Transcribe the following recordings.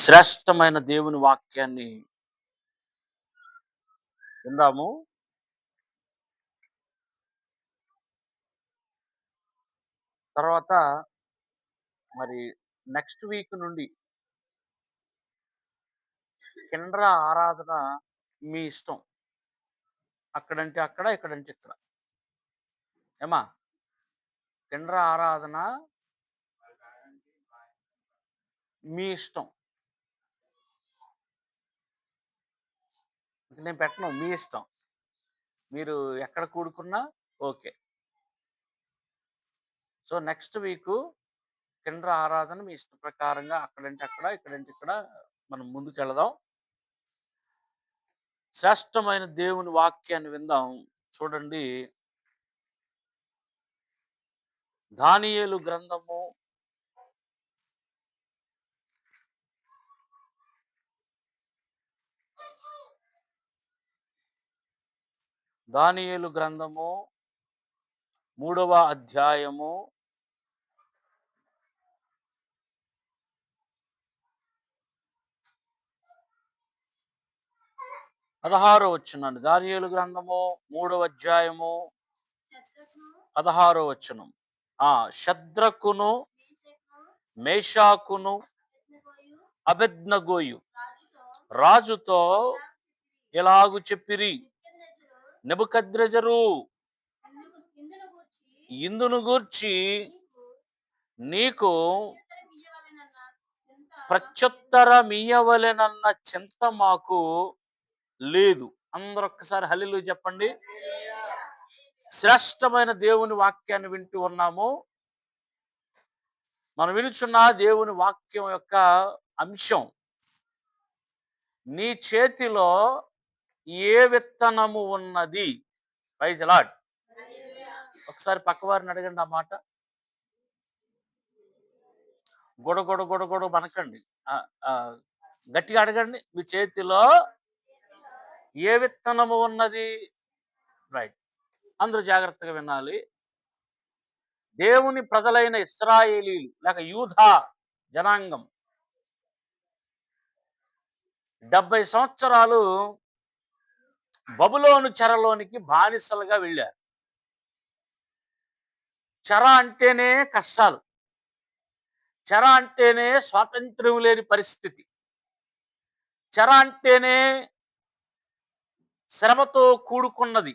శ్రేష్టమైన దేవుని వాక్యాన్ని విందాము. తర్వాత మరి నెక్స్ట్ వీక్ నుండి కిండ్రా ఆరాధన మీ ఇష్టం. అక్కడంటే అక్కడ, ఇక్కడంటే ఇక్కడ. ఏమ్మా? కిండ్రా ఆరాధన మీ ఇష్టం. నేను పెట్టను, మీ ఇష్టం. మీరు ఎక్కడ కూడుకున్నా ఓకే. సో, నెక్స్ట్ వీకు కిండ్రా ఆరాధన మీ ఇష్ట ప్రకారంగా అక్కడంటే అక్కడ, ఇక్కడంటే ఇక్కడ మనం ముందుకెళదాం. శ్రేష్టమైన దేవుని వాక్యాన్ని విందాం. చూడండి, దానియేలు గ్రంథము 3వ అధ్యాయము 16వ వచనం. దానియేలు గ్రంథము 3వ అధ్యాయము 16వ వచనం. షద్రకును, మేషాకును, అబేద్నెగోయు రాజుతో ఇలాగు చెప్పిరి, నెబుకద్రెజరు, ఇందును గూర్చి నీకు ప్రత్యుత్తరమియ్యవలెనన్న చింత మాకు లేదు. అందరూ ఒక్కసారి హల్లెలూయా చెప్పండి. శ్రేష్టమైన దేవుని వాక్యాన్ని వింటూ ఉన్నాము. మనం వినుచున్న దేవుని వాక్యం యొక్క అంశం, నీ చేతిలో ఏ విత్తనము ఉన్నది? Praise the lord. ఒకసారి పక్కవారిని అడగండి ఆ మాట. గొడ మనకండి, గట్టిగా అడగండి, మీ చేతిలో ఏ విత్తనము ఉన్నది? రైట్. అందరూ జాగ్రత్తగా వినాలి. దేవుని ప్రజలైన ఇశ్రాయేలీలు లేక యూదా జనాంగం 70 సంవత్సరాలు బబులోను చెరలోనికి బానిసలుగా వెళ్ళారు. చెర అంటేనే కష్టాలు, చెర అంటేనే స్వాతంత్ర్యం లేని పరిస్థితి, చెర అంటేనే శ్రమతో కూడుకున్నది.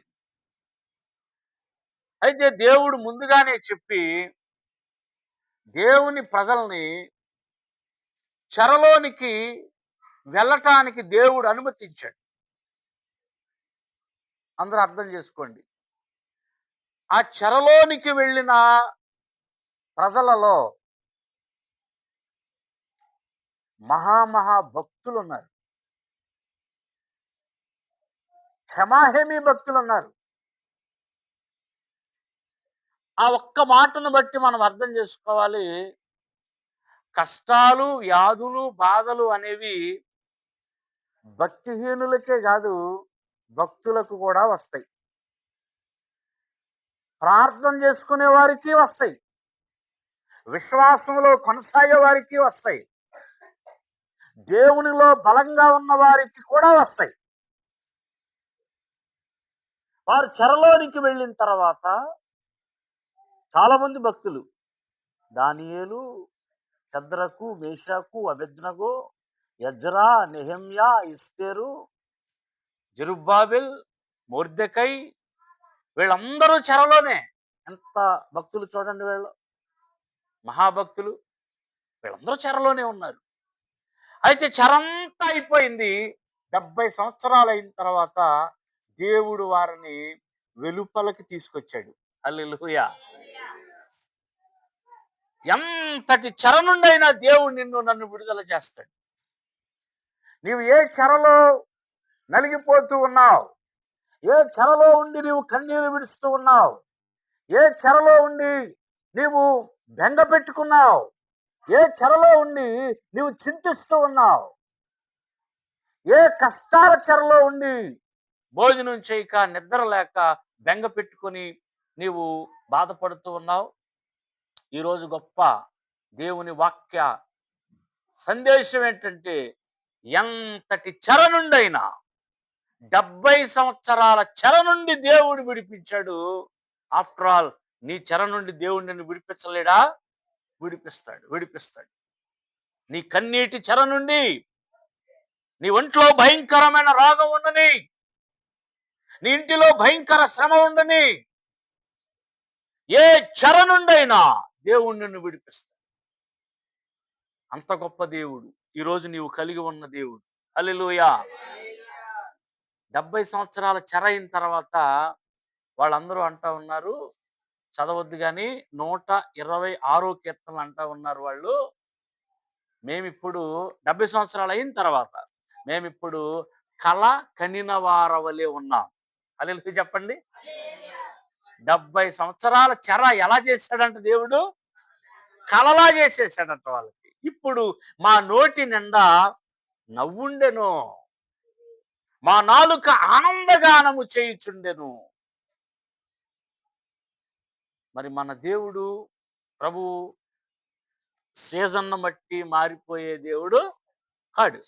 అయితే దేవుడు ముందుగానే చెప్పి దేవుని ప్రజల్ని చెరలోనికి వెళ్ళటానికి దేవుడు అనుమతించాడు. అందరూ అర్థం చేసుకోండి. ఆ చెరలోనికి వెళ్ళిన ప్రజలలో మహా భక్తులు ఉన్నారు, హెమాహేమీ భక్తులు ఉన్నారు. ఆ ఒక్క మాటను బట్టి మనం అర్థం చేసుకోవాలి, కష్టాలు, వ్యాధులు, బాధలు అనేవి భక్తిహీనులకే కాదు, భక్తులకు కూడా వస్తాయి. ప్రార్థన చేసుకునే వారికి వస్తాయి, విశ్వాసంలో కొనసాగే వారికి వస్తాయి, దేవునిలో బలంగా ఉన్న వారికి కూడా వస్తాయి. వారు చెరలోనికి వెళ్ళిన తర్వాత చాలా మంది భక్తులు, దానియేలు, షద్రకు, మేషాకు, అబేద్నెగో, ఎజ్రా, నెహెమ్యా, ఎస్తేరు, జెరుబ్బాబెల్, మొర్దెకై, వీళ్ళందరూ చెరలోనే. ఎంత భక్తులు చూడండి, వీళ్ళు మహాభక్తులు, వీళ్ళందరూ చెరలోనే ఉన్నారు. అయితే చెరంతా అయిపోయింది. 70 సంవత్సరాలు అయిన తర్వాత దేవుడు వారిని వెలుపలకి తీసుకొచ్చాడు. హల్లెలూయా. ఎంతటి చెర నుండైనా దేవుడు నన్ను విడుదల చేస్తాడు. నీవు ఏ చెరలో నలిగిపోతూ ఉన్నావు, ఏ చెరలో ఉండి నీవు కన్నీరు విడుస్తూ ఉన్నావు, ఏ చెరలో ఉండి నీవు బెంగ పెట్టుకున్నావు, ఏ చెరలో ఉండి నీవు చింతిస్తూ ఉన్నావు, ఏ కష్టాల చెరలో ఉండి భోజనం చేయక, నిద్ర లేక, బెంగ పెట్టుకొని నీవు బాధపడుతూ ఉన్నావు, ఈరోజు గొప్ప దేవుని వాక్య సందేశం ఏంటంటే, ఎంతటి చెర నుండైనా 70 సంవత్సరాల చెర నుండి దేవుడు విడిపించాడు. ఆఫ్టర్ ఆల్ నీ చెర నుండి దేవుడు నిన్ను విడిపించలేడా? విడిపిస్తాడు, విడిపిస్తాడు. నీ కన్నీటి చెర నుండి, నీ ఒంట్లో భయంకరమైన రోగం ఉండని, నీ ఇంటిలో భయంకర శ్రమ ఉండని, ఏ చెర నుండైనా దేవుడు నిన్ను విడిపిస్తాడు. అంత గొప్ప దేవుడు ఈరోజు నీవు కలిగి ఉన్న దేవుడు. హల్లెలూయా. 70 సంవత్సరాల చెర అయిన తర్వాత వాళ్ళందరూ అంటా ఉన్నారు, చదవద్దు గాని 126 కీర్తనలు అంటా ఉన్నారు వాళ్ళు, మేమిప్పుడు 70 సంవత్సరాలు అయిన తర్వాత మేమిప్పుడు కల కనిన వారవలే ఉన్నాం. హల్లెలూయా చెప్పండి. 70 సంవత్సరాల చెర ఎలా చేశాడంట దేవుడు? కలలా చేసేసాడంట వాళ్ళకి. ఇప్పుడు మా నోటి నిండా నవ్వుండెను, మా నాలుక ఆనందగానము చేయుచుండెను. మరి మన దేవుడు ప్రభు సీజన్ను బట్టి మారిపోయే దేవుడు కాడు.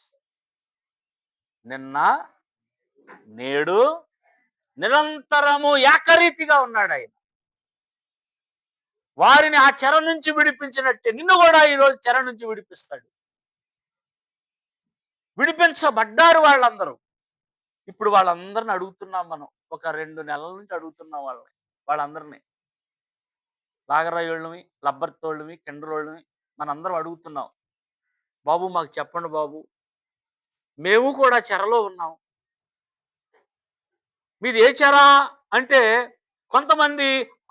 నిన్న నేడు నిరంతరము ఏకరీతిగా ఉన్నాడు ఆయన. వారిని ఆ చెర నుంచి విడిపించినట్టే నిన్ను కూడా ఈరోజు చెర నుంచి విడిపిస్తాడు. విడిపించబడ్డారు వాళ్ళందరూ. ఇప్పుడు వాళ్ళందరిని అడుగుతున్నాం మనం. ఒక 2 నెలల నుంచి అడుగుతున్నాం వాళ్ళందరినీ. లాగరాయోళ్ళమి, లబ్బర్తోళ్ళమి, కిండరోళ్ళమి మనందరం అడుగుతున్నాం. బాబు మాకు చెప్పండి బాబు, మేము కూడా చెరలో ఉన్నాం. మీది ఏ చెర అంటే, కొంతమంది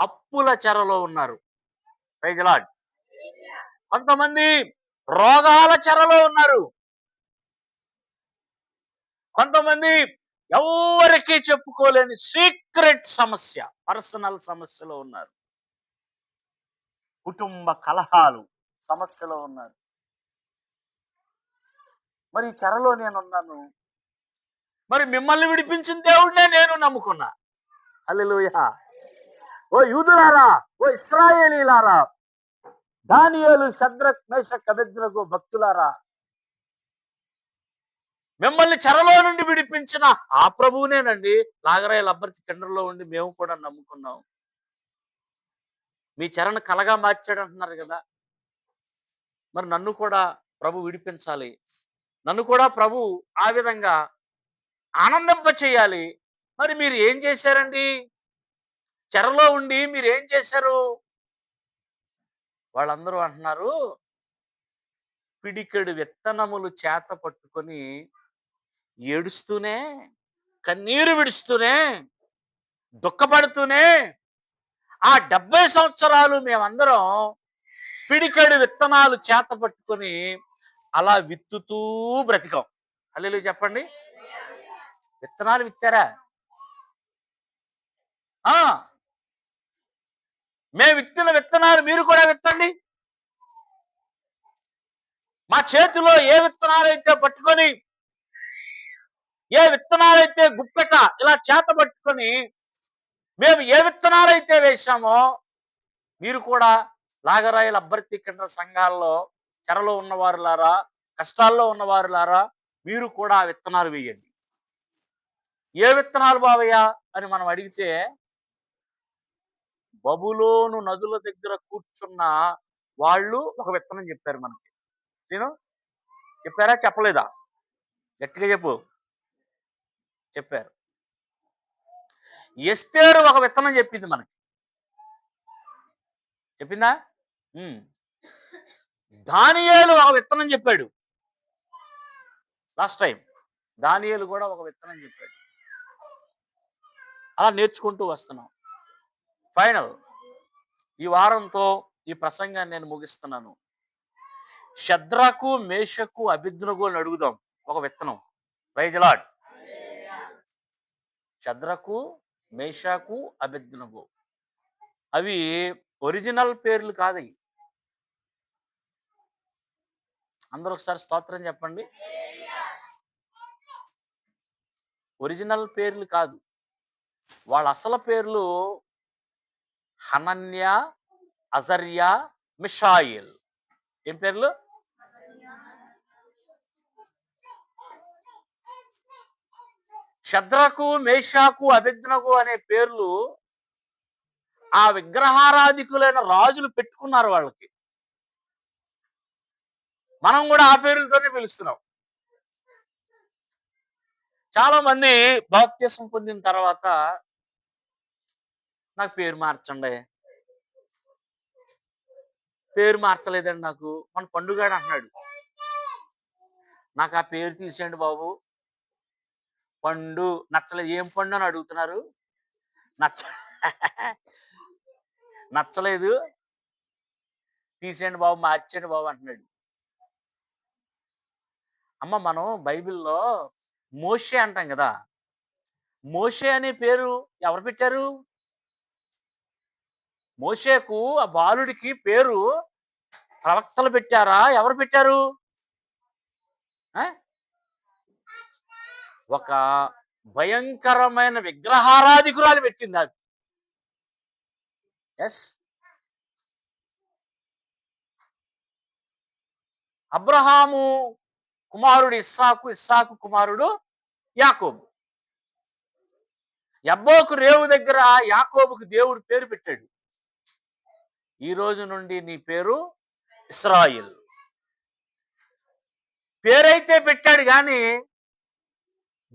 అప్పుల చెరలో ఉన్నారు. Praise the lord. కొంతమంది రోగాల చెరలో ఉన్నారు. కొంతమంది ఎవరికీ చెప్పుకోలేని సీక్రెట్ సమస్య, పర్సనల్ సమస్యలో ఉన్నారు. కుటుంబ కలహాలు సమస్యలో ఉన్నారు. మరి ఈ చెరలో నేనున్నాను. మరి మిమ్మల్ని విడిపించిన దేవుడినే నేను నమ్ముకున్నా. హల్లెలూయా. ఓ యూదులారా, ఓ ఇశ్రాయేలీలారా, దానియేలు, షద్రక్, మేషక్, అబేద్నెగో భక్తులారా, మిమ్మల్ని చెరలో నుండి విడిపించిన ఆ ప్రభువునేనండి లాగరాయి లబ్బర్తి కిండర్లో ఉండి మేము కూడా నమ్ముకున్నాం. మీ చెరను కలగా మార్చాడు అంటున్నారు కదా. మరి నన్ను కూడా ప్రభు విడిపించాలి. నన్ను కూడా ప్రభు ఆ విధంగా ఆనందింప చేయాలి. మరి మీరు ఏం చేశారండి? చెరలో ఉండి మీరు ఏం చేశారు? వాళ్ళందరూ అంటున్నారు, పిడికెడు విత్తనములు చేత పట్టుకొని ఏడుస్తూనే, కన్నీరు విడుస్తూనే, దుఃఖపడుతూనే, ఆ 70 సంవత్సరాలు మేమందరం పిడికెడు విత్తనాలు చేత పట్టుకొని అలా విత్తుతూ బ్రతికాం. హల్లెలూయా చెప్పండి. విత్తనాలు విత్తారా? ఆ, మేము విత్తిన విత్తనాలు మీరు కూడా విత్తండి. మా చేతిలో ఏ విత్తనాలైతే పట్టుకొని, ఏ విత్తనాలైతే గుప్పెట ఇలా చేత పట్టుకొని మేము ఏ విత్తనాలైతే వేశామో, మీరు కూడా లాగరాయిల అభ్యర్థి కింద సంఘాల్లో చెరలో ఉన్నవారులారా, కష్టాల్లో ఉన్నవారులారా, మీరు కూడా ఆ విత్తనాలు వేయండి. ఏ విత్తనాలు బావయ్య అని మనం అడిగితే, బబులోను నదుల దగ్గర కూర్చున్న వాళ్ళు ఒక విత్తనం చెప్పారు మనకి. నేను చెప్పారా చెప్పలేదా? గట్టిగా చెప్పు. చెప్పారు. ఎస్తేరు ఒక విత్తనం చెప్పింది మనకి. చెప్పిందా? దానియేలు ఒక విత్తనం చెప్పాడు. లాస్ట్ టైం దానియేలు కూడా ఒక విత్తనం చెప్పాడు. అలా నేర్చుకుంటూ వస్తున్నాం. ఫైనల్ ఈ వారంతో ఈ ప్రసంగాన్ని నేను ముగిస్తున్నాను. షద్రకు, మేషకు, అబేద్నెగోని అడుగుదాం ఒక విత్తనం. Praise the Lord. Shadrach, Meshach, Abednego అవి ఒరిజినల్ పేర్లు కాదు. అందరూ ఒకసారి స్తోత్రం చెప్పండి. ఒరిజినల్ పేర్లు కాదు. వాళ్ళ అసలు పేర్లు హనన్యా, అజర్యా, మిషాయిల్. ఏం పేర్లు? షద్రకు, మేషాకు, అబేద్నెగో అనే పేర్లు ఆ విగ్రహారాధికులైన రాజులు పెట్టుకున్నారు వాళ్ళకి. మనం కూడా ఆ పేర్లతోనే పిలుస్తున్నాం. చాలా మంది బాప్తిసం పొందిన తర్వాత నాకు పేరు మార్చండి, పేరు మార్చలేదండి నాకు. మన పండుగాడు అంటున్నాడు, నాకు ఆ పేరు తీసేయండి బాబు, పండు నచ్చలేదు. ఏం పండు అని అడుగుతున్నారు. నచ్చ నచ్చలేదు, తీసేయండి బాబు, మార్చేయండి బాబు అంటున్నాడు. అమ్మ, మనం బైబిల్‌లో మోషే అంటాం కదా! మోషే అనే పేరు ఎవరు పెట్టారు? మోషేకు ఆ బాలుడికి పేరు ప్రవక్తలు పెట్టారా? ఎవరు పెట్టారు? ఆ? ఒక భయంకరమైన విగ్రహారాధికురాలు పెట్టింది అది. ఎస్. అబ్రహాము కుమారుడు ఇస్సాకు, ఇస్సాకు కుమారుడు యాకోబు. యబ్బోకు రేవు దగ్గర యాకోబుకు దేవుడు పేరు పెట్టాడు, ఈ రోజు నుండి నీ పేరు ఇశ్రాయేలు. పేరైతే పెట్టాడు గాని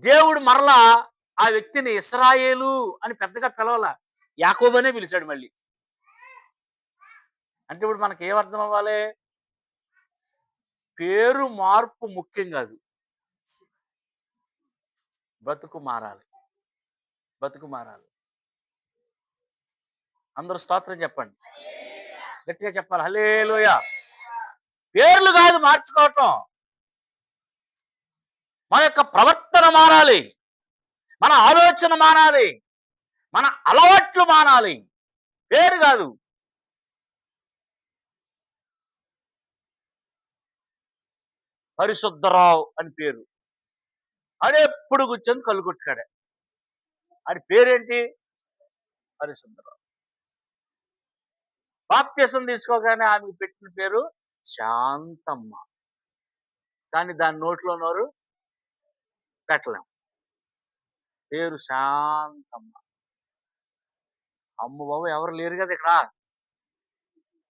దేవుడు మరలా ఆ వ్యక్తిని ఇశ్రాయేలు అని పెద్దగా పిలవల, యాకోబు అనే పిలిచాడు మళ్ళీ. అంటే ఇప్పుడు మనకి ఏం అర్థం అవ్వాలి? పేరు మార్పు ముఖ్యం కాదు, బతుకు మారాలి. బతుకు మారాలి. అందరూ స్తోత్రం చెప్పండి, గట్టిగా చెప్పాలి హల్లెలూయా. పేర్లు కాదు మార్చుకోవటం, మన యొక్క ప్రవర్తన మారాలి, మన ఆలోచన మారాలి, మన అలవాట్లు మారాలి. పేరు కాదు. పరిశుద్ధరావు అని పేరు, ఆడెప్పుడు కూర్చొని కళ్ళు కొట్టుకాడే. ఆడి పేరేంటి? పరిశుద్ధరావు. బాప్తిసం తీసుకోగానే ఆమెకు పెట్టిన పేరు శాంతమ్మ. కానీ దాని నోట్లో నోరు పెట్టలేం. పేరు శాంతమ్మ. అమ్మ బాబు, ఎవరు లేరు కదా ఇక్కడ,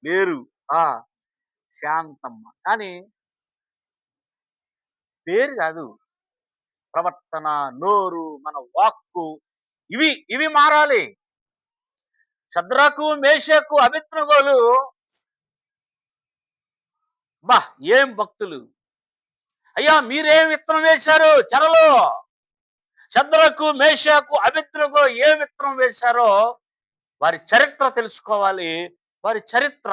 లేరు. ఆ శాంతమ్మ. కానీ పేరు కాదు, ప్రవర్తన, నోరు, మన వాక్కు, ఇవి ఇవి మారాలి. షద్రకు, మేషకు, అబేద్నెగోలు బా ఏం భక్తులు! అయ్యా, మీరేం విత్తనం వేశారు చెరలో? షద్రకు, మేషకు, అబేద్నెగో ఏ విత్తనం వేశారో వారి చరిత్ర తెలుసుకోవాలి. వారి చరిత్ర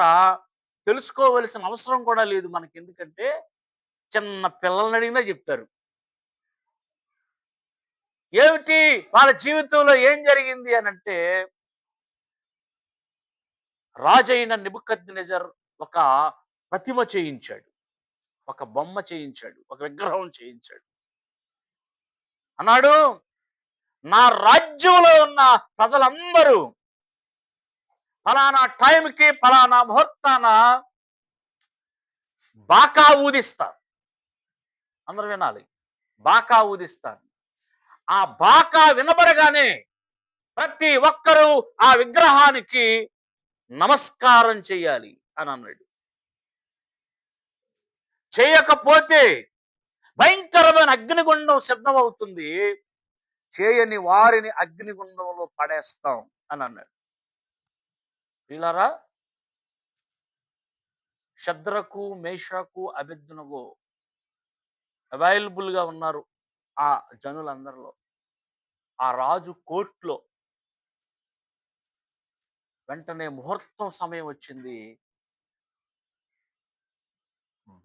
తెలుసుకోవలసిన అవసరం కూడా లేదు మనకి. ఎందుకంటే చిన్న పిల్లల్ని అడిగినా చెప్తారు. ఏమిటి వాళ్ళ జీవితంలో ఏం జరిగింది అని అంటే, రాజైన నెబుకద్నెజర్ ఒక ప్రతిమ చేయించాడు, ఒక బొమ్మ చేయించాడు, ఒక విగ్రహం చేయించాడు. అన్నాడు, నా రాజ్యంలో ఉన్న ప్రజలందరూ ఫలానా టైంకి ఫలానా ముహూర్తాన బాకా ఊదిస్తారు. అందరూ వినాలి, బాకా ఊదిస్తారు. ఆ బాకా వినబడగానే ప్రతి ఒక్కరూ ఆ విగ్రహానికి నమస్కారం చేయాలి అని అన్నాడు. చేయకపోతే భయంకరమైన అగ్నిగుండం సిద్ధమవుతుంది, చేయని వారిని అగ్నిగుండంలో పడేస్తాం అని అన్నాడు. వీళ్ళారా, షద్రకు, మేషకు, అబేద్నెగో అవైలబుల్ గా ఉన్నారు ఆ జనులందరిలో. ఆ రాజు కోర్టులో వెంటనే ముహూర్తం సమయం వచ్చింది,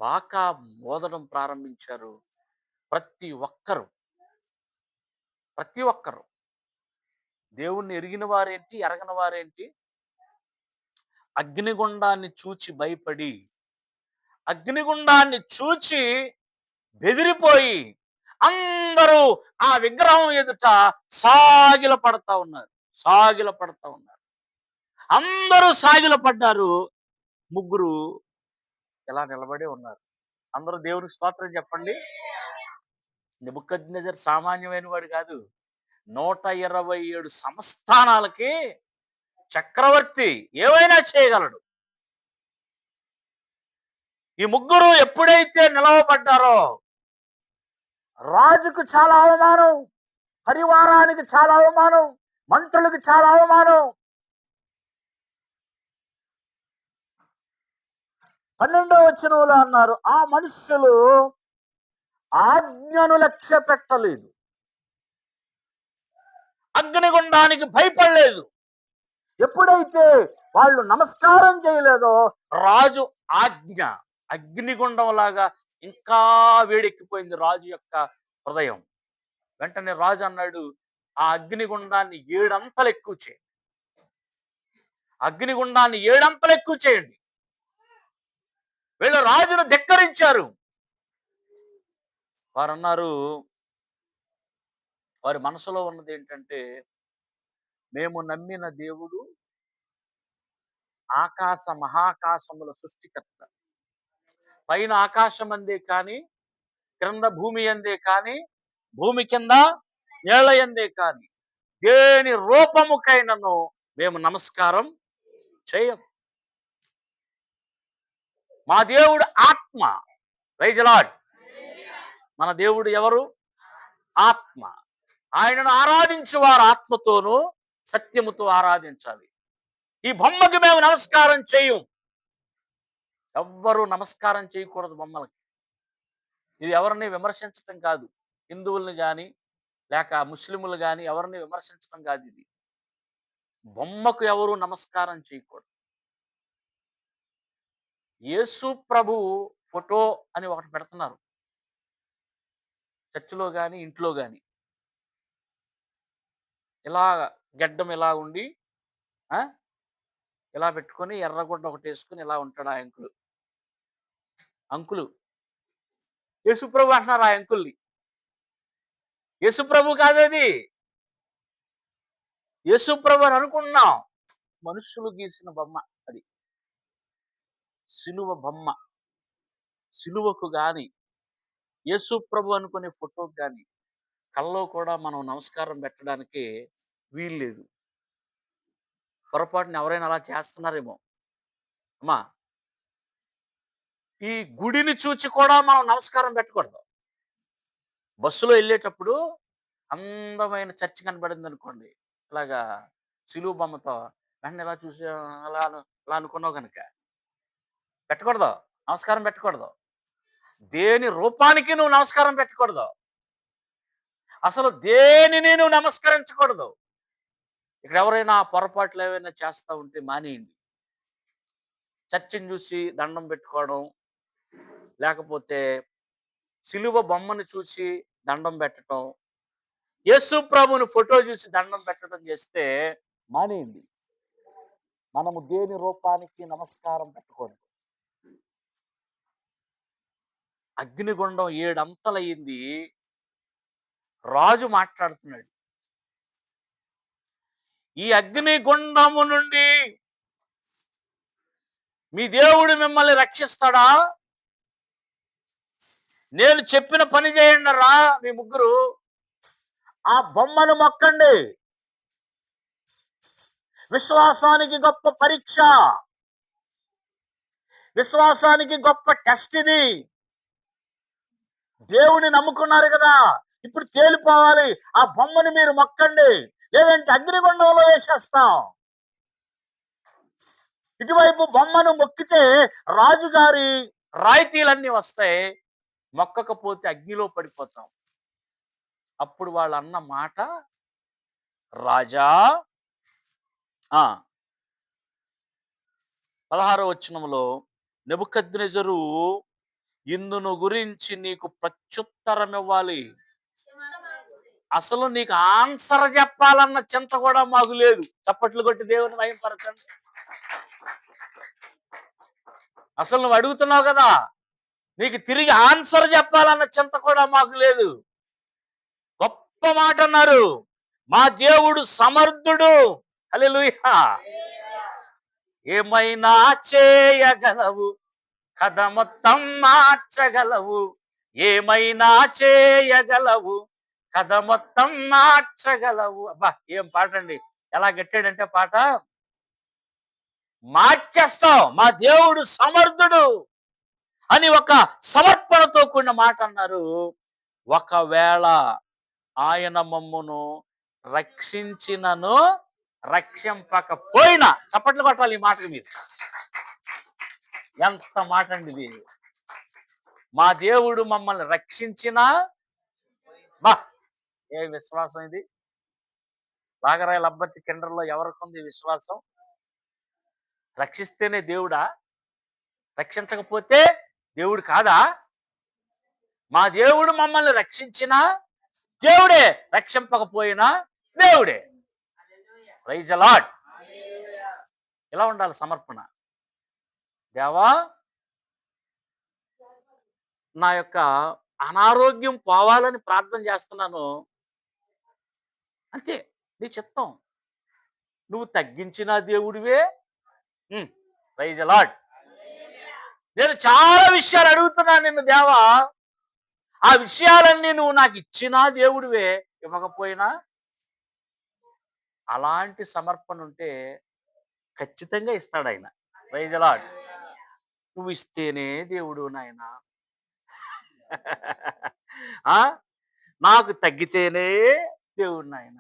బాకా మోదడం ప్రారంభించారు. ప్రతి ఒక్కరు, ప్రతి ఒక్కరు, దేవుణ్ణి ఎరిగిన వారేంటి, ఎరగని వారేంటి, అగ్నిగుండాన్ని చూచి భయపడి, అగ్నిగుండాన్ని చూచి బెదిరిపోయి అందరూ ఆ విగ్రహం ఎదుట సాగిల పడతా ఉన్నారు, సాగిల పడతా ఉన్నారు. అందరూ సాగిల పడ్డారు. ముగ్గురు ఇలా నిలబడే ఉన్నారు. అందరూ దేవునికి స్తోత్రం చెప్పండి. నెబుకద్నెజర్ సామాన్యమైన వాడు కాదు. 127 సంస్థానాలకి చక్రవర్తి ఏవైనా చేయగలడు. ఈ ముగ్గురు ఎప్పుడైతే నిలవబడ్డారో రాజుకు చాలా అవమానం, పరివారానికి చాలా అవమానం, మంత్రులకు చాలా అవమానం. 12వ వచనంలో అన్నారు, ఆ మనుష్యులు ఆజ్ఞను లక్ష్య పెట్టలేదు, అగ్నిగుండానికి భయపడలేదు. ఎప్పుడైతే వాళ్ళు నమస్కారం చేయలేదో రాజు ఆజ్ఞ అగ్నిగుండం లాగా ఇంకా వేడెక్కిపోయింది రాజు యొక్క హృదయం. వెంటనే రాజు అన్నాడు, ఆ అగ్నిగుండాన్ని 7 అంతలు ఎక్కువ చేయండి, అగ్నిగుండాన్ని 7 అంతలు ఎక్కువ చేయండి. వీళ్ళు రాజును ధిక్కరించారు. వారు అన్నారు, వారి మనసులో ఉన్నది ఏంటంటే, మేము నమ్మిన దేవుడు ఆకాశ మహాకాశముల సృష్టికర్త. పైన ఆకాశం అందే కానీ, క్రింద భూమి అందే కానీ, భూమి కింద నేల ఎందే కానీ దేని రూపముకైనను మేము నమస్కారం చేయం. మా దేవుడు ఆత్మ. Praise the lord. మన దేవుడు ఎవరు? ఆత్మ. ఆయనను ఆరాధించు వారు ఆత్మతోనూ సత్యముతో ఆరాధించాలి. ఈ బొమ్మకి మేము నమస్కారం చేయం. ఎవ్వరూ నమస్కారం చేయకూడదు బొమ్మలకి. ఇది ఎవరిని విమర్శించటం కాదు, హిందువుల్ని కానీ లేక ముస్లింలు కానీ ఎవరిని విమర్శించడం కాదు. ఇది బొమ్మకు ఎవరు నమస్కారం చేయకూడదు. యేసు ప్రభు ఫోటో అని ఒకటి పెడుతున్నారు చర్చిలో కానీ ఇంట్లో కానీ. ఇలా గడ్డం ఇలా ఉండి ఇలా పెట్టుకొని ఎర్రగుడ్డ ఒకటి వేసుకుని ఇలా ఉంటాడు ఆ అంకులు. యేసుప్రభు అంటున్నారు ఆ అంకుల్ని. యేసుప్రభు కాదది, యేసుప్రభు అని అనుకున్నాం. మనుషులు గీసిన బొమ్మ అది, సిలువ బొమ్మ. సిలువకు గాని యేసుప్రభు అనుకునే ఫోటోకి కానీ కల్లో కూడా మనం నమస్కారం పెట్టడానికి వీల్లేదు. పొరపాటున ఎవరైనా అలా చేస్తున్నారేమో. అమ్మా, ఈ గుడిని చూచి కూడా మనం నమస్కారం పెట్టకూడదు. బస్సులో వెళ్ళేటప్పుడు అందమైన చర్చి కనబడింది అనుకోండి, ఇలాగా సిలువ బొమ్మతో, వెంటనే ఇలా చూసి అలా అలా అనుకున్నావు కనుక పెట్టకూడదు, నమస్కారం పెట్టకూడదు. దేని రూపానికి నువ్వు నమస్కారం పెట్టకూడదు. అసలు దేనిని నువ్వు నమస్కరించకూడదు. ఇక్కడ ఎవరైనా పొరపాట్లు ఏమైనా చేస్తూ ఉంటే మానేయండి. చర్చిని చూసి దండం పెట్టుకోవడం, లేకపోతే సిలువ బొమ్మను చూసి దండం పెట్టడం, యేసు ప్రభుని ఫోటో చూసి దండం పెట్టడం చేస్తే మానేయండి. మనము దేని రూపానికి నమస్కారం పెట్టకూడదు. అగ్నిగుండం 7 అంతలయ్యింది. రాజు మాట్లాడుతున్నాడు, ఈ అగ్నిగుండము నుండి మీ దేవుడు మిమ్మల్ని రక్షిస్తాడా? నేను చెప్పిన పని చేయండి రా మీ ముగ్గురు, ఆ బొమ్మను మొక్కండి. విశ్వాసానికి గొప్ప పరీక్ష, విశ్వాసానికి గొప్ప టెస్ట్ ఇది. దేవుని నమ్ముకున్నారు కదా, ఇప్పుడు తేలిపోవాలి. ఆ బొమ్మను మీరు మొక్కండి, లేదంటే అగ్నిగుండంలో వేసేస్తాం. ఇటువైపు బొమ్మను మొక్కితే రాజుగారి రాయితీలన్నీ వస్తాయి, మొక్కకపోతే అగ్నిలో పడిపోతాం. అప్పుడు వాళ్ళు అన్న మాట, రాజా 16వ వచనంలో, నెబుకద్నెజరు ఇందును గురించి నీకు ప్రత్యుత్తరం ఇవ్వాలి. అసలు నీకు ఆన్సర్ చెప్పాలన్న చింత కూడా మాకు లేదు. చప్పట్లు కొట్టి దేవుని మహిమపరచండి. అసలు నువ్వు అడుగుతున్నావు కదా, నీకు తిరిగి ఆన్సర్ చెప్పాలన్న చింత కూడా మాకు లేదు. గొప్ప మాట అన్నారు, మా దేవుడు సమర్థుడు. హల్లెలూయా. ఏమైనా చేయగలవు, కథ మొత్తం మార్చగలవు, ఏమైనా చేయగలవు, కథ మొత్తం మార్చగలవు. అబ్బా ఏం పాట అండి! ఎలా కట్టాడంటే పాట, మార్చేస్తావు మా దేవుడు సమర్థుడు అని ఒక సమర్పణతో కూడిన మాట అన్నారు. ఒకవేళ ఆయన మమ్మును రక్షించినను రక్షింపకపోయినా, చప్పట్లు కొట్టాలి ఈ మాటకి మీరు. ఎంత మాట అండి ఇది! మా దేవుడు మమ్మల్ని రక్షించినా, బా ఏ విశ్వాసం ఇది! రాగరాయల అబ్బర్తి కిండర్లో ఎవరికుంది విశ్వాసం? రక్షిస్తేనే దేవుడా? రక్షించకపోతే దేవుడు కాదా? మా దేవుడు మమ్మల్ని రక్షించినా దేవుడే, రక్షింపకపోయినా దేవుడే. Praise the lord. ఇలా ఉండాలి సమర్పణ. దేవా, నా యొక్క అనారోగ్యం పోవాలని ప్రార్థన చేస్తున్నాను, అంతే. నీ చిత్తం. నువ్వు తగ్గించిన దేవుడివే. Praise the lord. నేను చాలా విషయాలు అడుగుతున్నాను నిన్ను దేవా, ఆ విషయాలన్నీ నువ్వు నాకు ఇచ్చినా దేవుడివే, ఇవ్వకపోయినా. అలాంటి సమర్పణ ఉంటే ఖచ్చితంగా ఇస్తాడు ఆయన. Praise the lord. నువ్వు ఇస్తేనే దేవుడు నాయన. ఆ నాకు తగ్గితేనే దేవుడు నాయన.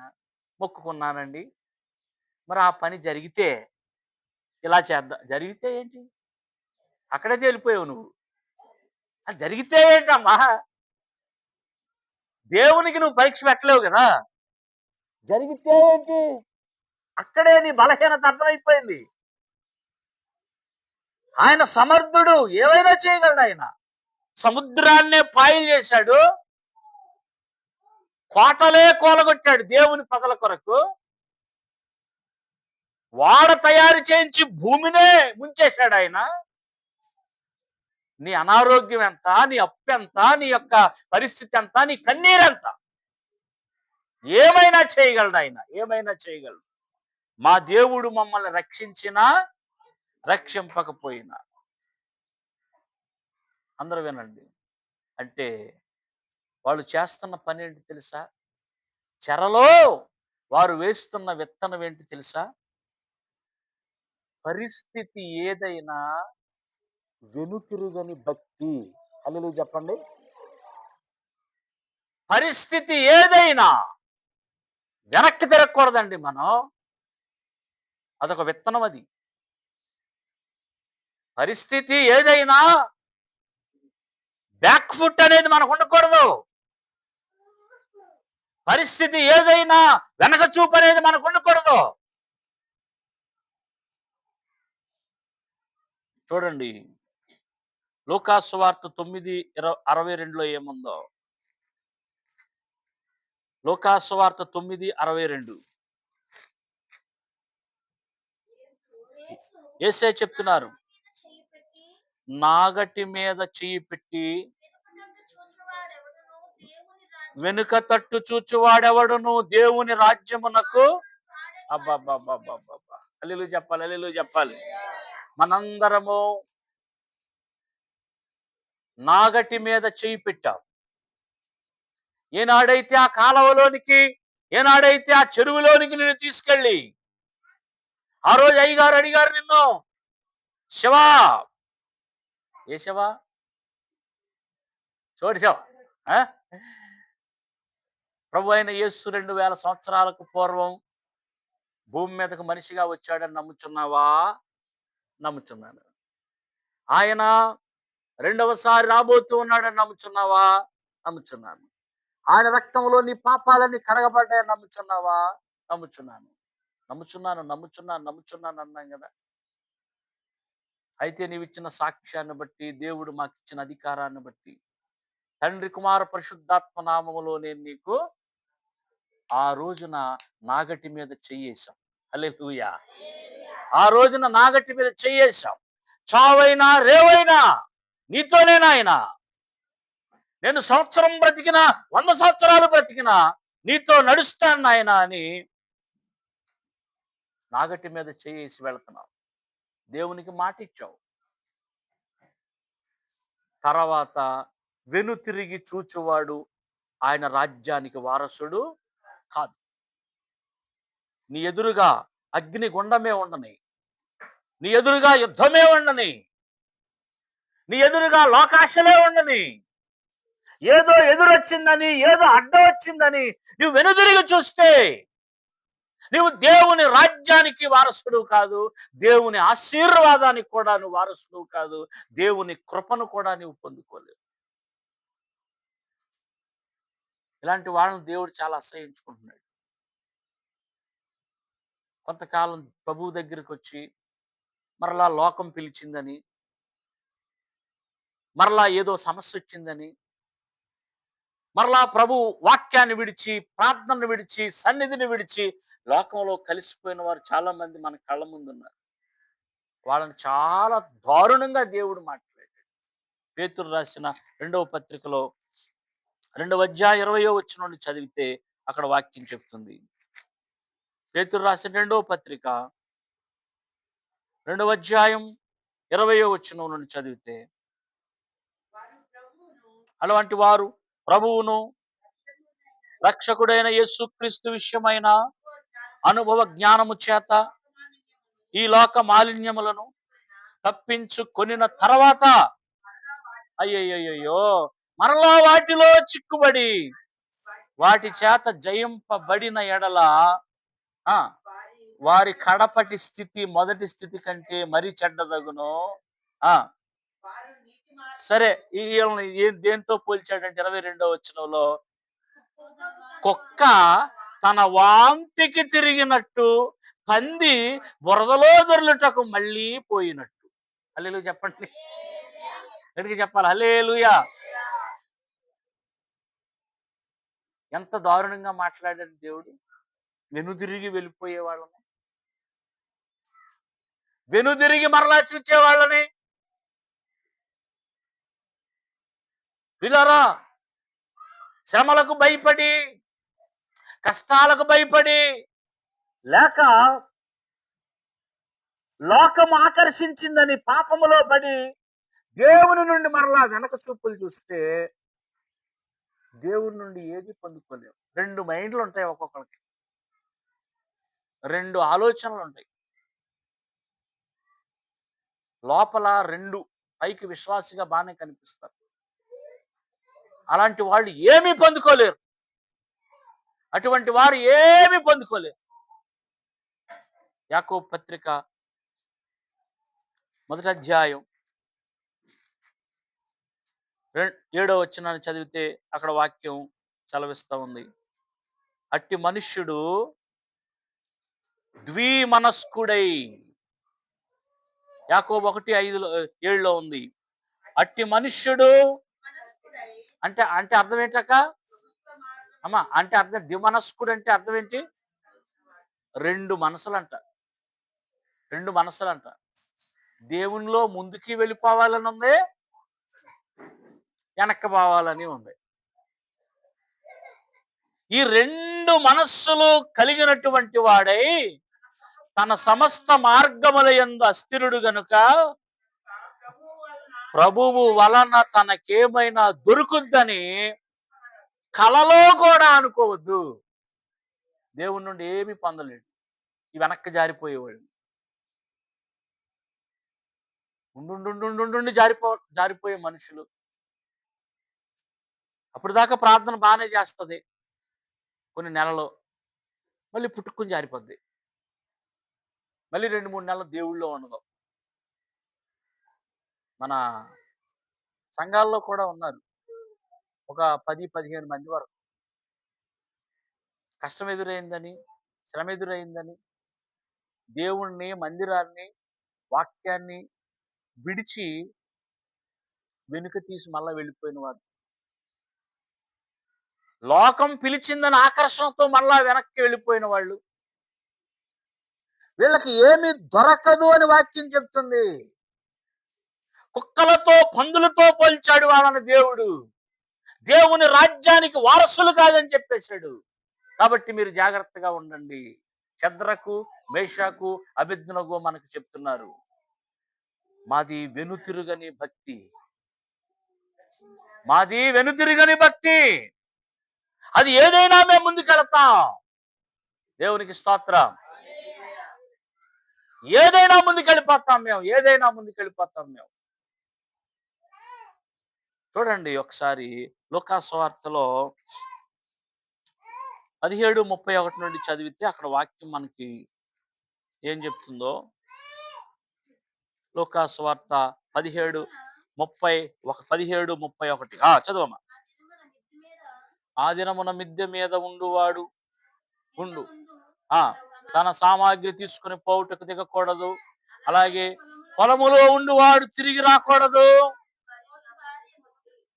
మొక్కుకున్నానండి, మరి ఆ పని జరిగితే ఇలా చేద్దాం. జరిగితే ఏంటి? అక్కడే తేలిపోయావు నువ్వు. అది జరిగితే ఏంటమ్మా? దేవునికి నువ్వు పరీక్ష పెట్టలేవు కదా. జరిగితే ఏంటి? అక్కడే నీ బలహీనత అర్థమైపోయింది. ఆయన సమర్థుడు, ఏవైనా చేయగలడు ఆయన. సముద్రాన్నే పాయలు చేశాడు, కోటలే కూలగొట్టాడు దేవుని ప్రజల కొరకు. వాడ తయారు చేయించి భూమినే ముంచేశాడు ఆయన. నీ అనారోగ్యం ఎంత, నీ అప్పు ఎంత, నీ యొక్క పరిస్థితి ఎంత, నీ కన్నీరెంత, ఏమైనా చేయగలడు ఆయన, ఏమైనా చేయగలడు. మా దేవుడు మమ్మల్ని రక్షించినా రక్షింపకపోయినా. అందరూ వినండి. అంటే వాళ్ళు చేస్తున్న పని ఏంటి తెలుసా? చెరలో వారు వేస్తున్న విత్తనం ఏంటి తెలుసా? పరిస్థితి ఏదైనా వెనుతిరుగని భక్తి. హల్లెలూయా చెప్పండి. పరిస్థితి ఏదైనా వెనక్కి తిరగకూడదండి మనం. అదొక విత్తనం అది. పరిస్థితి ఏదైనా బ్యాక్ ఫుట్ అనేది మనకు ఉండకూడదు. పరిస్థితి ఏదైనా వెనక చూపు అనేది మనకు ఉండకూడదు. చూడండి, లూకా సువార్త 9:62లో ఏముందో. లూకా సువార్త 9:62. యేసయ్య చెప్తున్నారు, నాగటి మీద చెయ్యి పెట్టి వెనుక తట్టు చూచువాడెవడును దేవుని రాజ్యమునకు. అబ్బబ్బబ్బబ్బబ్బబ్బా, హల్లెలూయా చెప్పాలి, హల్లెలూయా చెప్పాలి. మనందరము నాగటి మీద చెయ్యి పెట్టాం. ఏనాడైతే ఆ కాలవలోనికి, ఏనాడైతే ఆ చెరువులోనికి నిన్ను తీసుకెళ్ళి, ఆ రోజు అయ్యగారు అడిగారు నిన్ను, శివా, ఏ శివా? చోటి శివ. ప్రభు అయిన యేసు 2000 సంవత్సరాలకు పూర్వం భూమి మీదకు మనిషిగా వచ్చాడని నమ్ముచున్నావా? నమ్ముచున్నాను. ఆయన రెండవసారి రాబోతూ ఉన్నాడని నమ్ముచున్నావా? నమ్ముచున్నాను. ఆయన రక్తంలో నీ పాపాలన్నీ కడగబడ్డాయని నమ్ముచున్నావా? నమ్ముచున్నాను. నమ్ముచున్నాను, నమ్ముచున్నాను, నమ్ముచున్నాను అన్నాం కదా. అయితే నీవిచ్చిన సాక్ష్యాన్ని బట్టి, దేవుడు మాకు ఇచ్చిన అధికారాన్ని బట్టి, తండ్రి కుమార పరిశుద్ధాత్మ నామములో నేను నీకు ఆ రోజున నాగటి మీద చెయ్యేశాం. హల్లెలూయా. ఆ రోజున నాగటి మీద చెయ్యేశాం. చావైనా రేవైనా నీతోనే నాయన. నేను సంవత్సరం బ్రతికినా 100 సంవత్సరాలు బ్రతికినా నీతో నడుస్తాను నాయన అని నాగటి మీద చేసి వెళుతున్నావు. దేవునికి మాట ఇచ్చావు. తర్వాత వెనుతిరిగి చూచువాడు ఆయన రాజ్యానికి వారసుడు కాదు. నీ ఎదురుగా అగ్ని గుండమే ఉండని, నీ ఎదురుగా యుద్ధమే ఉండని, నీ ఎదురుగా లోకాశలే ఉండని, ఏదో ఎదురొచ్చిందని, ఏదో అడ్డం వచ్చిందని నువ్వు వెనుదిరిగి చూస్తే నీవు దేవుని రాజ్యానికి వారసుడు కాదు, దేవుని ఆశీర్వాదానికి కూడా నువ్వు వారసుడు కాదు, దేవుని కృపను కూడా నువ్వు పొందుకోలేవు. ఇలాంటి వాళ్ళని దేవుడు చాలా అసహ్యించుకుంటున్నాడు. కొంతకాలం ప్రభువు దగ్గరికి వచ్చి మరలా లోకం పిలిచిందని, మరలా ఏదో సమస్య వచ్చిందని, మరలా ప్రభు వాక్యాన్ని విడిచి, ప్రార్థనను విడిచి, సన్నిధిని విడిచి లోకంలో కలిసిపోయిన వారు చాలా మంది మన కళ్ళ ముందు ఉన్నారు. వాళ్ళని చాలా దారుణంగా దేవుడు మాట్లాడాడు. పేతురు రాసిన 2వ పత్రికలో 2వ అధ్యాయం 20వ వచనం నుండి చదివితే అక్కడ వాక్యం చెప్తుంది. పేతురు రాసిన 2వ పత్రిక 2వ అధ్యాయం 20వ వచనం నుండి చదివితే, అలాంటి వారు ప్రభువును రక్షకుడైన యేసుక్రీస్తు విషయమైన అనుభవ జ్ఞానము చేత ఈ లోక మాలిన్యములను తప్పించుకొనిన తర్వాత అయ్యయ్యో మరలా వాటిలో చిక్కుబడి వాటి చేత జయింపబడిన ఎడల వారి కడపటి స్థితి మొదటి స్థితి కంటే మరీ చెడ్డదగును. సరే, వీళ్ళని దేంతో పోల్చాడంటే 22వ వచనంలో, కుక్క తన వాంతికి తిరిగినట్టు, పంది బురదలో దొర్లుటకు మళ్ళీ పోయినట్టు. హల్లెలూయా చెప్పండి. ఎక్కడికి చెప్పాలి? హల్లెలూయా. ఎంత దారుణంగా మాట్లాడాడు దేవుడు. వెనుదిరిగి వెళ్ళిపోయే వాళ్ళని, వెనుదిరిగి మరలా చూచే వాళ్ళని, వీళ్ళరా శ్రమలకు భయపడి, కష్టాలకు భయపడి, లేక లోకం ఆకర్షించిందని పాపములో పడి దేవుని నుండి మరలా వెనక చూపులు చూస్తే దేవుని నుండి ఏది పొందుకోలేవు. 2 మైండ్లు ఉంటాయి ఒక్కొక్కరికి, 2 ఆలోచనలు ఉంటాయి లోపల. 2 పైకి విశ్వాసిగా బాగానే కనిపిస్తారు. అలాంటి వాళ్ళు ఏమీ పొందుకోలేరు. అటువంటి వారు ఏమీ పొందుకోలేరు. యాకోబు పత్రిక 1వ అధ్యాయం 7వ వచనాన్ని చదివితే అక్కడ వాక్యం చలవిస్తా ఉంది. అట్టి మనుష్యుడు ద్విమనస్కుడై, యాకోబు 1:5-7లో ఉంది. అట్టి మనుష్యుడు అంటే అంటే అర్థం ఏంటక్క అమ్మా? అంటే అర్థం ద్విమనస్కుడు అంటే అర్థం ఏంటి? 2 మనసులంట, 2 మనసులంట. దేవునిలో ముందుకి వెళ్ళిపోవాలని ఉంది, వెనక్కి పోవాలని ఉంది. ఈ 2 మనస్సులు కలిగినటువంటి వాడై తన సమస్త మార్గముల యందు అస్థిరుడు గనుక ప్రభువు వలన తనకేమైనా దొరుకుద్దని కలలో కూడా అనుకోవద్దు. దేవుని నుండి ఏమీ పొందలేడు ఈ వెనక్కి జారిపోయేవాడు. ఉండి జారిపోయే మనుషులు. అప్పుడు దాకా ప్రార్థన బాగానే చేస్తుంది, కొన్ని నెలలో మళ్ళీ పుట్టుకుని జారిపోద్ది. మళ్ళీ 2-3 నెలలు దేవుళ్ళో ఉండదు. మన సంఘాల్లో కూడా ఉన్నారు ఒక 10-15 మంది వరకు. కష్టం ఎదురైందని, శ్రమ ఎదురైందని దేవుణ్ణి, మందిరాన్ని, వాక్యాన్ని విడిచి వెనుక తీసి మళ్ళా వెళ్ళిపోయిన వారు, లోకం పిలిచిందని ఆకర్షణతో మళ్ళా వెనక్కి వెళ్ళిపోయిన వాళ్ళు, వీళ్ళకి ఏమి దొరకదు అని వాక్యం చెప్తుంది. కుక్కలతో, పందులతో పోల్చాడు వాళ్ళని దేవుడు. దేవుని రాజ్యానికి వారసులు కాదని చెప్పేశాడు. కాబట్టి మీరు జాగ్రత్తగా ఉండండి. షద్రకు, మేషాకు, అబేద్నెగో మనకు చెప్తున్నారు, మాది వెనుతిరుగని భక్తి, మాది వెనుతిరుగని భక్తి. అది ఏదైనా మేము ముందుకెళ్తాం. దేవునికి స్తోత్రం. ఏదైనా ముందుకెళ్ళిపోతాం మేము, ఏదైనా ముందుకెళ్ళిపోతాం మేము. చూడండి ఒకసారి లూకా సువార్తలో 17:31 నుండి చదివితే అక్కడ వాక్యం మనకి ఏం చెప్తుందో. లూకా సువార్త 17:31 చదవమ్మా. ఆ దినమున మిద్దె మీద ఉండు తన సామాగ్రి తీసుకుని పోవుటకు దిగకూడదు. అలాగే పొలములో ఉండువాడు తిరిగి రాకూడదు.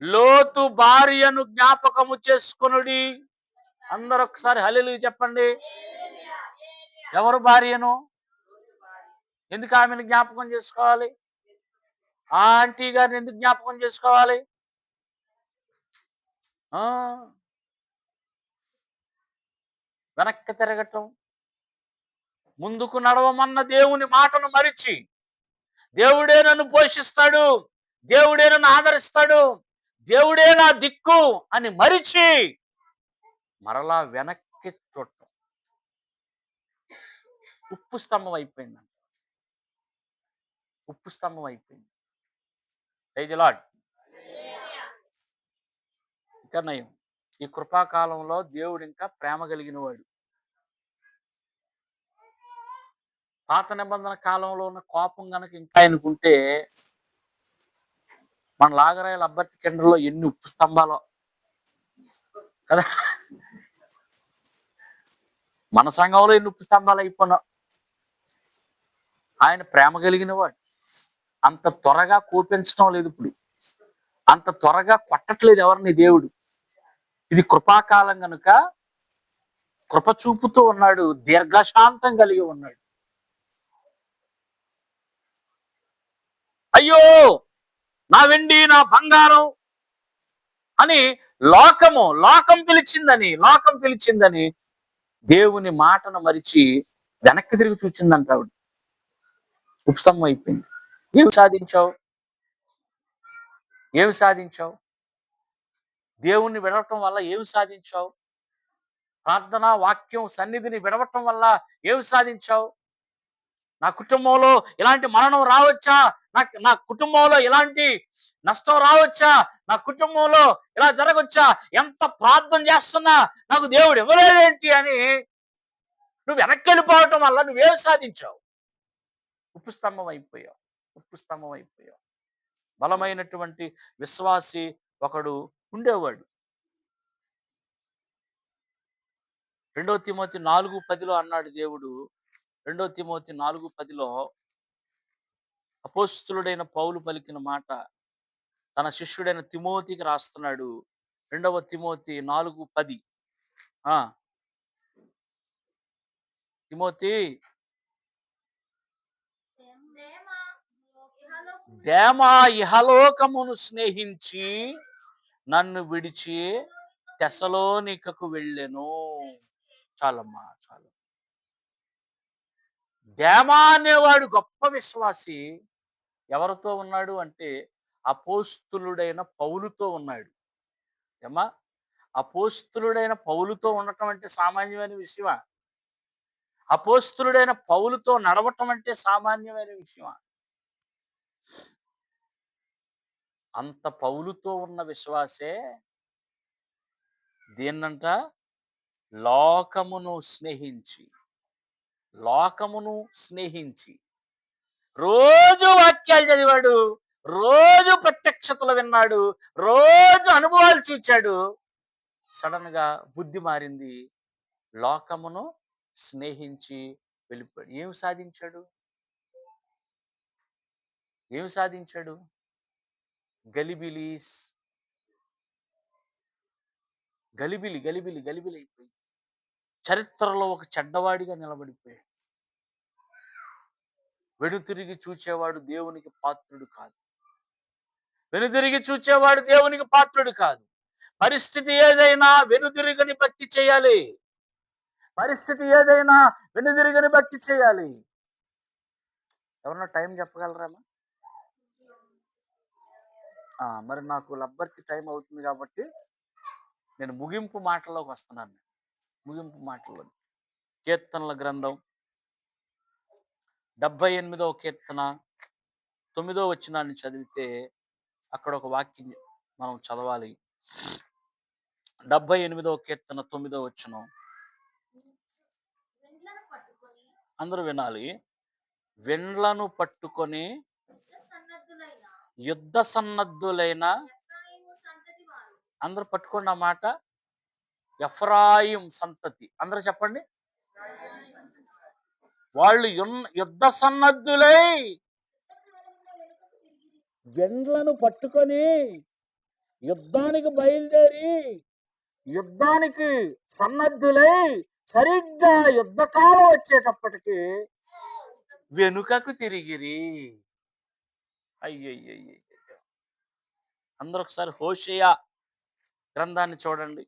లోతు భార్యను జ్ఞాపకము చేసుకొనుడి. అందరూ ఒకసారి హల్లెలూయా చెప్పండి. ఎవరు భార్యను? ఎందుకు ఆమెను జ్ఞాపకం చేసుకోవాలి? ఆ ఆంటీ గారిని ఎందుకు జ్ఞాపకం చేసుకోవాలి? వెనక్కి తిరగటం, ముందుకు నడవమన్న దేవుని మాటను మరిచి, దేవుడే నన్ను పోషిస్తాడు, దేవుడే నన్ను ఆదరిస్తాడు, దేవుడే నా దిక్కు అని మరిచి మరలా వెనక్కి చూడటం ఉప్పు స్తంభం అయిపోయింది. ఉప్పు స్తంభం అయిపోయింది. Praise the lord. ఇంకా నయం, ఈ కృపాకాలంలో దేవుడు ఇంకా ప్రేమ కలిగిన వాడు. పాత నిబంధన కాలంలో ఉన్న కోపం గనక ఇంకా ఆయనకుంటే మన లాగరాయల అబ్బర్తి కేంద్రంలో ఎన్ని ఉప్పు స్తంభాలో కదా. మన సంఘంలో ఎన్ని ఉప్పు స్తంభాలు అయిపోయినా ఆయన ప్రేమ కలిగిన వాడు. అంత త్వరగా కోపించడం లేదు, ఇప్పుడు అంత త్వరగా కొట్టట్లేదు ఎవరిని దేవుడు. ఇది కృపాకాలం గనుక కృప చూపుతూ ఉన్నాడు, దీర్ఘశాంతం కలిగి ఉన్నాడు. అయ్యో నా వెండి నా బంగారం అని లోకం పిలిచిందని దేవుని మాటను మరిచి వెనక్కి తిరిగి చూచిందంట ఆవిడ. ఉపస్తంభం అయిపోయింది. ఏమి సాధించావు? దేవుణ్ణి విడవటం వల్ల ఏమి సాధించావు? ప్రార్థన వాక్యం సన్నిధిని విడవటం వల్ల ఏమి సాధించావు? నా కుటుంబంలో ఇలాంటి మరణం రావచ్చా? నా కుటుంబంలో ఇలాంటి నష్టం రావచ్చా? నా కుటుంబంలో ఇలా జరగవచ్చా? ఎంత ప్రార్థన చేస్తున్నా నాకు దేవుడు ఇవ్వలేదేంటి అని నువ్వు వెనక్కి వెళ్ళిపోవటం వల్ల నువ్వేం సాధించావు? ఉప్పు స్తంభం అయిపోయావు. బలమైనటువంటి విశ్వాసి ఒకడు ఉండేవాడు. 2 తిమోతి 4:10 అన్నాడు దేవుడు. 2 తిమోతి 4:10 అపోస్తులుడైన పౌలు పలికిన మాట తన శిష్యుడైన తిమోతికి రాస్తున్నాడు. 2 తిమోతి 4:10. తిమోతి, దేమా ఇహలోకమును స్నేహించి నన్ను విడిచి తెస్సలోనికకు వెళ్ళెను. చాలమ్మా చాలు. దేమా అనేవాడు గొప్ప విశ్వాసి ఎవరితో ఉన్నాడు అంటే అపోస్తులుడైన పౌలుతో ఉన్నాడు. ఏమా, అపోస్తులుడైన పౌలుతో ఉండటం అంటే సామాన్యమైన విషయమా? అపోస్తులుడైన పౌలుతో నడవటం అంటే సామాన్యమైన విషయమా? అంత పౌలుతో ఉన్న విశ్వాసే దేన్నంట? లోకమును స్నేహించి రోజు వాక్యాలు చదివాడు, రోజు ప్రత్యక్షతలు విన్నాడు, రోజు అనుభవాలు చూచాడు. సడన్ గా బుద్ధి మారింది, లోకమును స్నేహించి వెళ్ళిపోయాడు. ఏం సాధించాడు? గలిబిలి అయిపోయి చరిత్రలో ఒక చెడ్డవాడిగా నిలబడిపోయాడు. వెనుతిరిగి చూచేవాడు దేవునికి పాత్రుడు కాదు. పరిస్థితి ఏదైనా వెనుదిరగని భక్తి చేయాలి. ఎవరన్నా టైం చెప్పగలరామా? మరి నాకు లబ్బర్కి టైం అవుతుంది కాబట్టి నేను ముగింపు మాటల్లోకి వస్తున్నాను. ముగింపు మాటల్లో కీర్తనల గ్రంథం 78వ కీర్తన 9వ వచనాన్ని చదివితే అక్కడ ఒక వాక్యం మనం చదవాలి. 78వ కీర్తన 9వ వచనం అందరూ వినాలి. వెండ్లను పట్టుకొని యుద్ధ సన్నద్ధులైన అందరూ పట్టుకోండి ఆ మాట. ఎఫ్రాయిం సంతతి అందరూ చెప్పండి. వాళ్ళు యుద్ధ సన్నద్ధులై వెండ్లను పట్టుకొని యుద్ధానికి బయలుదేరి యుద్ధానికి సన్నద్ధులై సరిగ్గా యుద్ధకాలం వచ్చేటప్పటికి వెనుకకు తిరిగిరి. అయ్యయ్యయ్య. అందరూ ఒకసారి హోషేయ గ్రంథాన్ని చూడండి.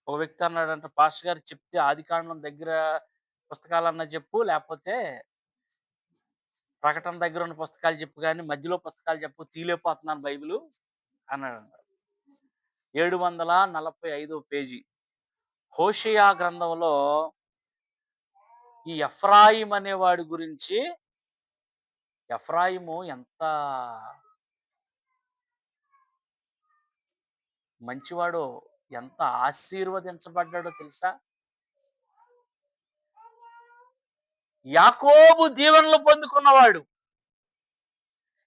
ఒక వ్యక్తి అన్నాడంట, పాస్టర్ గారు చెప్తే ఆదికాండం దగ్గర పుస్తకాలన్నా చెప్పు, లేకపోతే ప్రకటన దగ్గర ఉన్న పుస్తకాలు చెప్పు, కానీ మధ్యలో పుస్తకాలు చెప్పు, తీలేపోతున్నాను బైబిల్ అన్నాడంట. 745వ పేజీ హోషేయ గ్రంథంలో ఈ ఎఫ్రాయిం అనేవాడి గురించి, ఎఫ్రాయిము ఎంత మంచివాడో, ఎంత ఆశీర్వదించబడ్డాడో తెలుసా? యాకోబు దీవెనలు పొందుకున్నవాడు,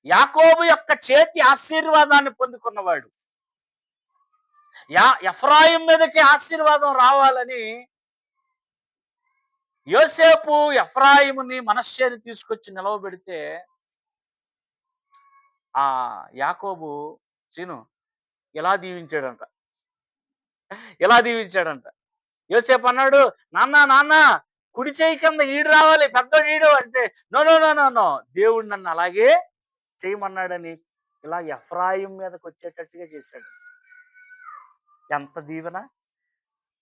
యాకోబు యొక్క చేతి ఆశీర్వాదాన్ని పొందుకున్నవాడు. ఎఫ్రాయిం మీదకి ఆశీర్వాదం రావాలని యోసేపు ఎఫ్రాయిముని మనశ్శేని తీసుకొచ్చి నిలవబెడితే ఆ యాకోబు సీను ఇలా దీవించాడంట. యోసేపు అన్నాడు, నాన్న కుడి చేయి కింద ఈడు రావాలి, పెద్ద ఈడు అంటే, no no no no no, దేవుడు నన్ను అలాగే చేయమన్నాడని ఇలా ఎఫ్రాయిం మీదకి వచ్చేటట్టుగా చేశాడు. ఎంత దీవెన,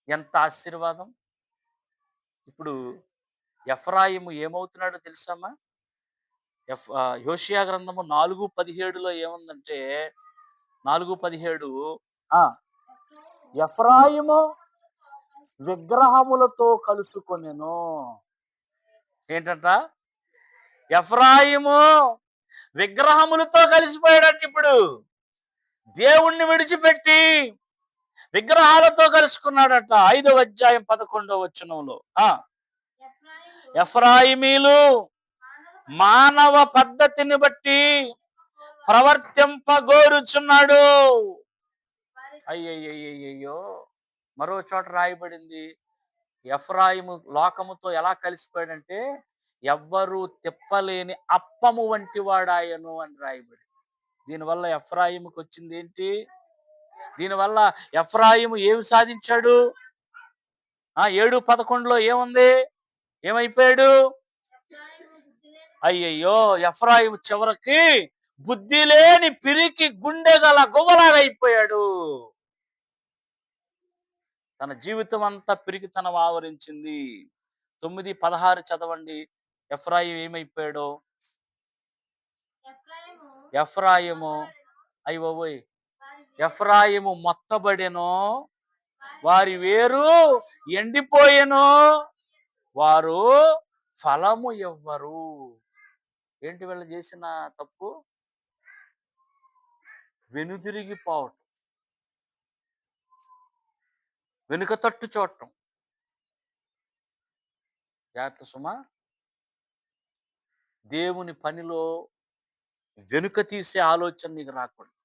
ఎంత ఆశీర్వాదం. ఇప్పుడు ఎఫ్రాయిము ఏమవుతున్నాడో తెలుసమ్మా? హోషేయ గ్రంథము 4:17లో ఏముందంటే, 4:17 ఎఫ్రాయిము విగ్రహములతో కలుసుకొనెను. ఏంటంట? ఎఫ్రాయిము విగ్రహములతో కలిసిపోయాడంట. ఇప్పుడు దేవుణ్ణి విడిచిపెట్టి విగ్రహాలతో కలుసుకున్నాడట. 5వ అధ్యాయం 11వ వచనంలో ఎఫ్రాయిమీలు మానవ పద్ధతిని బట్టి ప్రవర్తింపగోరుచున్నాడు. అయ్యయ్యో. మరో చోట రాయబడింది, ఎఫ్రాయిము లోకముతో ఎలా కలిసిపోయాడంటే ఎవ్వరూ తిప్పలేని అప్పము వంటి వాడాయను అని రాయబడింది. దీనివల్ల ఎఫ్రాయిముకి వచ్చింది ఏంటి? దీనివల్ల ఎఫ్రాయిము ఏమి సాధించాడు? 7:11లో ఏముంది? ఏమైపోయాడు? అయ్యయ్యో, ఎఫ్రాయిము చివరికి బుద్ధి లేని పిరికి గుండె గల గువ్వలాగా అయిపోయాడు. తన జీవితం అంతా పిరికితనం ఆవరించింది. 9:16 చదవండి. ఎఫ్రాయిము ఏమైపోయాడో. ఎఫ్రాయిము అయ్యబోయ్, ఎఫ్రాయిము మొత్తబడెను, వారి వేరు ఎండిపోయెను, వారు ఫలము ఇవ్వరు. ఏంటి వీళ్ళు చేసిన తప్పు? వెనుదిరిగిపోవటం, వెనుక తట్టు చూడటం. జాగ్రత్త సుమా. దేవుని పనిలో వెనుక తీసే ఆలోచన నీకు రాకూడదు.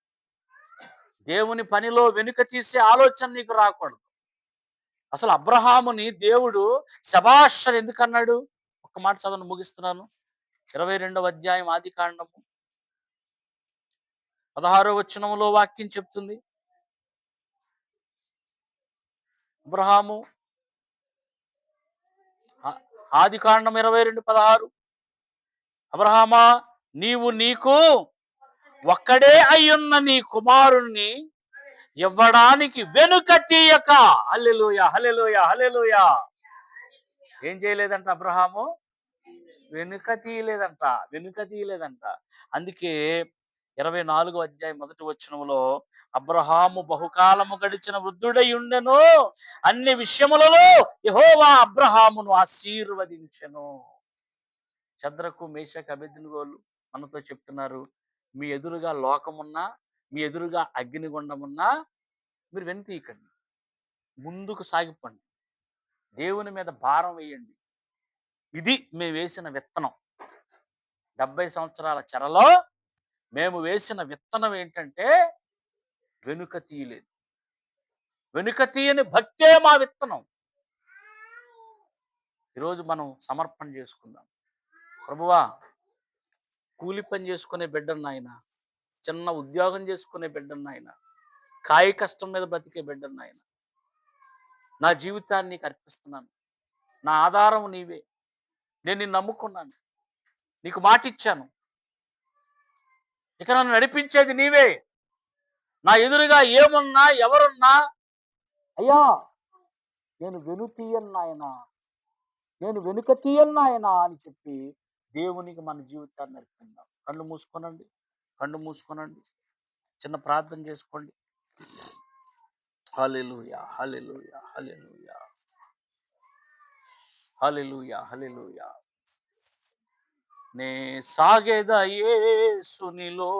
దేవుని పనిలో వెనుక తీసే ఆలోచన నీకు రాకూడదు. అసలు అబ్రహాముని దేవుడు శబాష్ అని ఎందుకన్నాడు? ఒక్క మాట చదవను, ముగిస్తున్నాను. 22వ అధ్యాయం ఆదికాండము 16వ వచనంలో వాక్యం చెప్తుంది, అబ్రహాము, ఆదికాండం 22:16, అబ్రహామా, నీవు నీకు ఒక్కడే అయ్యున్న నీ కుమారుణ్ణి ఇవ్వడానికి వెనుక తీయక. హల్లెలూయా, హల్లెలూయా, హల్లెలూయా. ఏం చేయలేదంట అబ్రహాము? వెనుక తీయలేదంట. వెనుక తీయలేదంట. అందుకే 24వ అధ్యాయం మొదటి వచనంలో అబ్రహాము బహుకాలము గడిచిన వృద్ధుడై ఉండెను. అన్ని విషయములలో యెహోవా అబ్రహామును ఆశీర్వదించెను. షద్రకు, మేషకు, అబేద్నెగోలు మనతో చెప్తున్నారు. మీ ఎదురుగా లోకమున్నా, మీ ఎదురుగా అగ్నిగుండమున్నా మీరు వెనుతీయకండి. ముందుకు సాగిపోండి. దేవుని మీద భారం వేయండి. ఇది మేము వేసిన విత్తనం. 70 సంవత్సరాల చెరలో మేము వేసిన విత్తనం ఏంటంటే వెనుక తీయలేదు. వెనుక తీయని భక్తే మా విత్తనం. ఈరోజు మనం సమర్పణ చేసుకుందాం. ప్రభువా, కూలి పని చేసుకునే బిడ్డను నాయన, చిన్న ఉద్యోగం చేసుకునే బిడ్డను నాయన, కాయ కష్టం మీద బతికే బిడ్డను నాయన, నా జీవితాన్ని నీకు అర్పిస్తున్నాను. నా ఆధారం నీవే. నేను నిన్ను నమ్ముకున్నాను. నీకు మాటిచ్చాను. ఇక నన్ను నడిపించేది నీవే. నా ఎదురుగా ఏమున్నా ఎవరున్నా అయ్యా నేను వెనుతీయను నాయనా, నేను వెనుక తీయను నాయనా అని చెప్పి దేవునికి మన జీవితాన్ని అర్పిద్దాం. కళ్ళు మూసుకోనండి. కళ్ళు మూసుకోనండి. చిన్న ప్రార్థన చేసుకోండి. హల్లెలూయా, హల్లెలూయా, హల్లెలూయా, హల్లెలూయా, హల్లెలూయా. నే సాగెద యేసునిలో